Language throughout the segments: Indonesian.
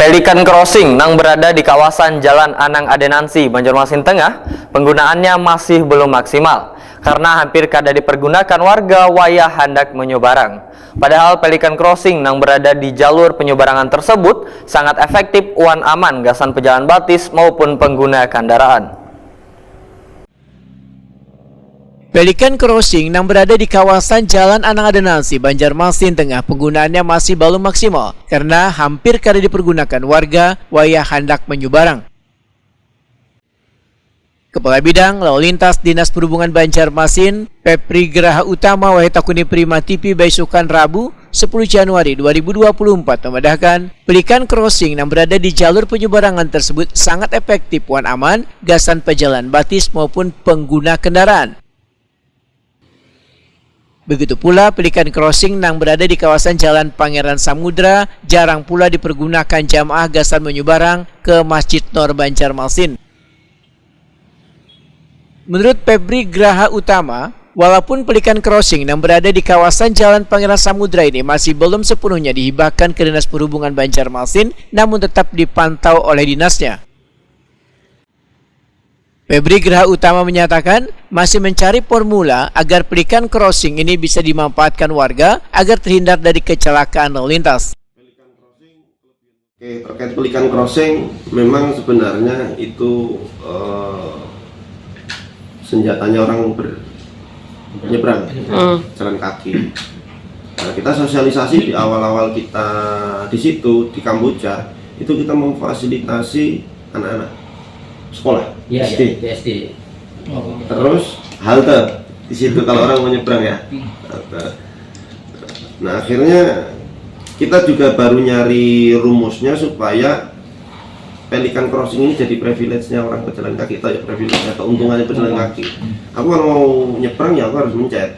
Pelikan Crossing yang berada di kawasan Jalan Anang Adenansi, Banjarmasin Tengah, penggunaannya masih belum maksimal karena hampir kada dipergunakan warga wayah hendak menyeberang. Padahal Pelikan Crossing yang berada di jalur penyeberangan tersebut sangat efektif wan aman gasan pejalan batis maupun pengguna kendaraan. Pelikan Crossing yang berada di kawasan Jalan Anang Adenansi, Banjarmasin Tengah, penggunaannya masih belum maksimal karena hampir kada dipergunakan warga wayah hendak menyeberang. Kepala Bidang Lalu Lintas Dinas Perhubungan Banjarmasin, Pepri Geraha Utama Wahitakuni Prima TV Baisukan Rabu 10 Januari 2024 memedahkan Pelikan Crossing yang berada di jalur penyeberangan tersebut sangat efektif wan aman gasan pejalan batis maupun pengguna kendaraan. Begitu pula Pelikan Crossing yang berada di kawasan Jalan Pangeran Samudra jarang pula dipergunakan jamaah gasan menyeberang ke Masjid Nur Banjarmasin. Menurut Pepri Geraha Utama, walaupun Pelikan Crossing yang berada di kawasan Jalan Pangeran Samudra ini masih belum sepenuhnya dihibahkan ke Dinas Perhubungan Banjarmasin, namun tetap dipantau oleh dinasnya. Pepri Geraha Utama menyatakan masih mencari formula agar Pelikan Crossing ini bisa dimanfaatkan warga agar terhindar dari kecelakaan lalu lintas. Terkait Pelikan Crossing, memang sebenarnya itu senjatanya orang menyeberang jalan kaki. Nah, kita sosialisasi di awal-awal kita di situ di Kamboja itu kita memfasilitasi anak-anak sekolah SD. Terus halte di situ kalau orang menyeberang ya. Nah, akhirnya kita juga baru nyari rumusnya supaya Pelikan Crossing ini jadi privilege-nya orang pejalan kaki atau ya privilege-nya atau untungannya pejalan kaki. Aku kalau mau nyebrang ya aku harus mencet.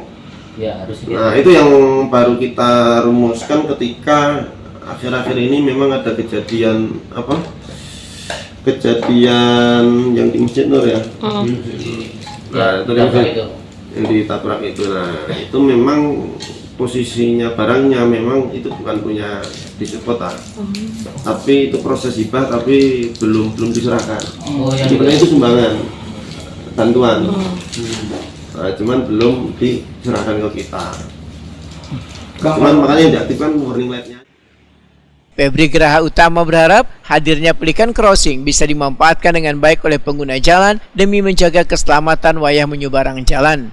Nah, itu yang baru kita rumuskan ketika akhir-akhir ini memang ada kejadian yang di Masjid Nur ya. Nah, itu yang ditabrak itu. Nah, itu memang posisinya barangnya memang itu bukan punya distrik kota. Tapi itu proses hibah tapi belum diserahkan. Sebenarnya itu sumbangan bantuan. Nah, cuman belum diserahkan ke kita. Cuman makanya yang diaktifkan warning light-nya. Pepri Geraha Utama berharap hadirnya Pelikan Crossing bisa dimanfaatkan dengan baik oleh pengguna jalan demi menjaga keselamatan wayah menyeberang jalan.